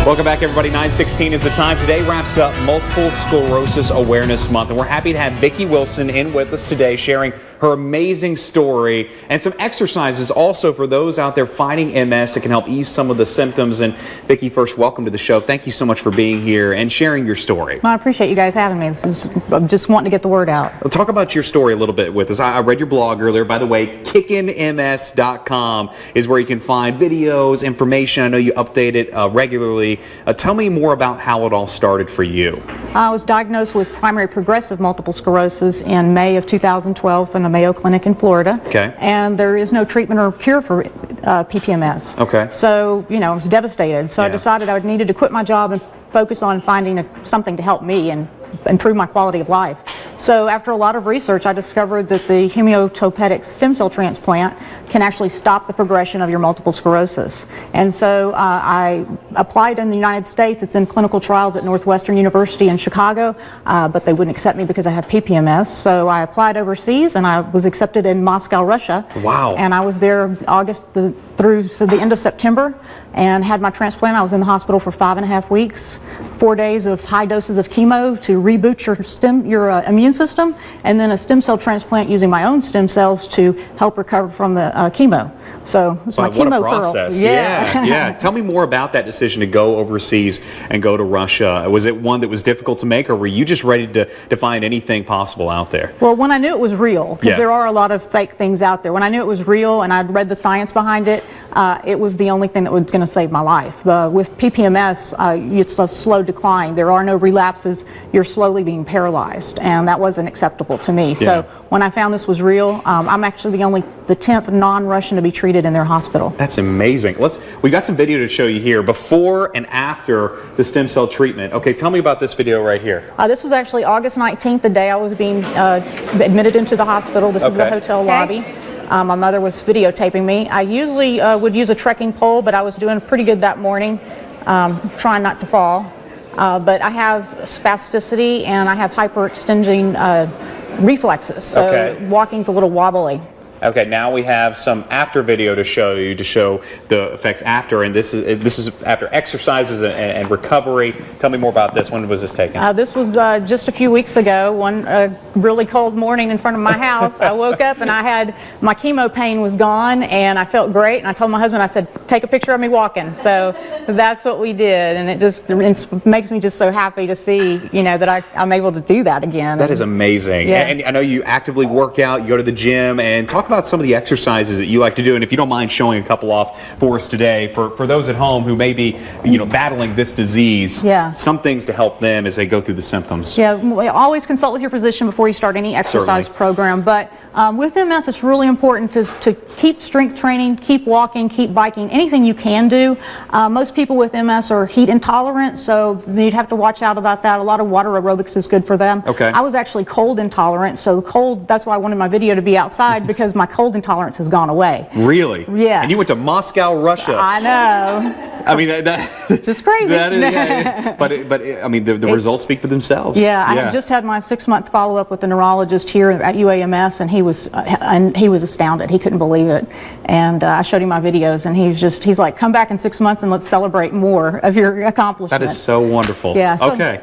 Welcome back, everybody. 9:16 is the time. Today wraps up Multiple Sclerosis Awareness Month, and we're happy to have Vicki Wilson in with us today, sharing her amazing story and some exercises also for those out there fighting MS that can help ease some of the symptoms. And Vicki, first, welcome to the show. Thank you so much for being here and sharing your story. Well, I appreciate you guys having me. I'm just wanting to get the word out. Well, talk about your story a little bit with us. I read your blog earlier. By the way, kickinms.com is where you can find videos, information. I know you update it regularly. Tell me more about how it all started for you. I was diagnosed with primary progressive multiple sclerosis in May of 2012 in the Mayo Clinic in Florida. Okay. And there is no treatment or cure for PPMS. Okay. So, I was devastated. So I decided I needed to quit my job and focus on finding something to help me and improve my quality of life. So after a lot of research, I discovered that the hematopoietic stem cell transplant can actually stop the progression of your multiple sclerosis. And so I applied in the United States. It's in clinical trials at Northwestern University in Chicago, but they wouldn't accept me because I have PPMS. So I applied overseas, and I was accepted in Moscow, Russia. Wow. And I was there August through the end of September and had my transplant. I was in the hospital for 5.5 weeks, 4 days of high doses of chemo to reboot your immune system, and then a stem cell transplant using my own stem cells to help recover from the chemo. So it's my chemo process. Curl. Yeah. Tell me more about that decision to go overseas and go to Russia. Was it one that was difficult to make, or were you just ready to find anything possible out there? Well, when I knew it was real, because there are a lot of fake things out there, when I knew it was real and I'd read the science behind it, it was the only thing that was going to save my life. With PPMS, it's a slow decline. There are no relapses. You're slowly being paralyzed, and that wasn't acceptable to me. So when I found this was real, I'm actually the 10th non-Russian to be treated in their hospital. That's amazing. We got some video to show you here, before and after the stem cell treatment. Okay, tell me about this video right here. This was actually August 19th, the day I was being admitted into the hospital. This is the hotel lobby. My mother was videotaping me. I usually would use a trekking pole, but I was doing pretty good that morning, trying not to fall. But I have spasticity and I have hyperextending reflexes, so walking's a little wobbly. Okay, now we have some after video to show you, to show the effects after, and this is after exercises and recovery. Tell me more about this. When was this taken? This was just a few weeks ago, one really cold morning in front of my house. I woke up and my chemo pain was gone, and I felt great, and I told my husband, I said, take a picture of me walking. So that's what we did, and it makes me just so happy to see, that I'm able to do that again. That is amazing. Yeah. And I know you actively work out, you go to the gym, and talk about some of the exercises that you like to do, and if you don't mind showing a couple off for us today, for those at home who may be battling this disease, some things to help them as they go through the symptoms. Yeah, always consult with your physician before you start any exercise program, but with MS it's really important to keep strength training, keep walking, keep biking, anything you can do. Most people with MS are heat intolerant, so you'd have to watch out about that. A lot of water aerobics is good for them. Okay. I was actually cold intolerant, so that's why I wanted my video to be outside, because my cold intolerance has gone away. Really? Yeah. And you went to Moscow, Russia. I know. I mean, that's just crazy. That is, but I mean, the results speak for themselves. Yeah, I had just had my 6-month follow-up with the neurologist here at UAMS, and he was astounded. He couldn't believe it. And I showed him my videos, and he's like, come back in 6 months and let's celebrate more of your accomplishments. That is so wonderful. Yeah. So okay.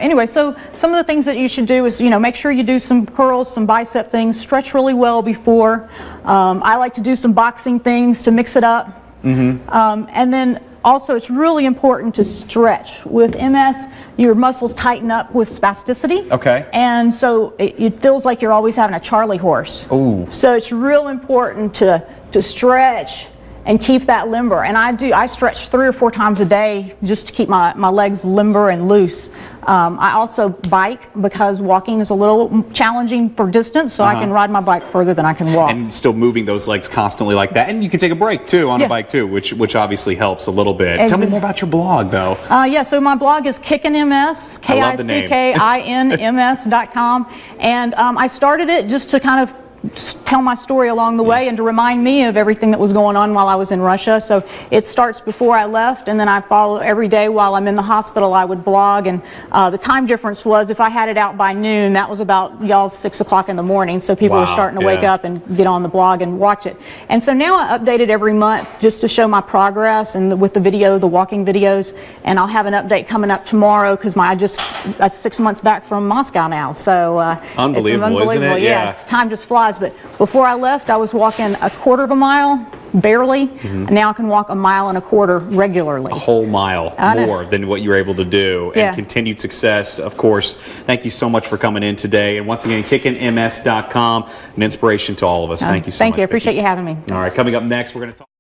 Anyway, so some of the things that you should do is, make sure you do some curls, some bicep things, stretch really well before. I like to do some boxing things to mix it up. Mm-hmm. And then also, it's really important to stretch. With MS, your muscles tighten up with spasticity. Okay. And so it feels like you're always having a Charlie horse. Ooh. So it's real important to stretch and keep that limber. And I stretch 3 or 4 times a day just to keep my legs limber and loose. I also bike because walking is a little challenging for distance, so I can ride my bike further than I can walk. And still moving those legs constantly like that. And you can take a break too on a bike too, which obviously helps a little bit. Tell me more about your blog though. So my blog is KickinMS, KICKINMS.com. And I started it just to kind of tell my story along the way and to remind me of everything that was going on while I was in Russia. So it starts before I left, and then I follow every day while I'm in the hospital. I would blog, and the time difference was if I had it out by noon, that was about y'all's 6 o'clock in the morning. So people were starting to wake up and get on the blog and watch it. And so now I update it every month just to show my progress, and with the video, the walking videos. And I'll have an update coming up tomorrow because that's 6 months back from Moscow now. So unbelievable, isn't it? Yes, time just flies. But before I left, I was walking a quarter of a mile, barely. Now I can walk 1.25 miles regularly. A whole mile more than what you were able to do. And continued success, of course. Thank you so much for coming in today. And once again, kickinms.com, an inspiration to all of us. Thank you so much. Thank you. I appreciate you having me. All right, coming up next, we're going to talk.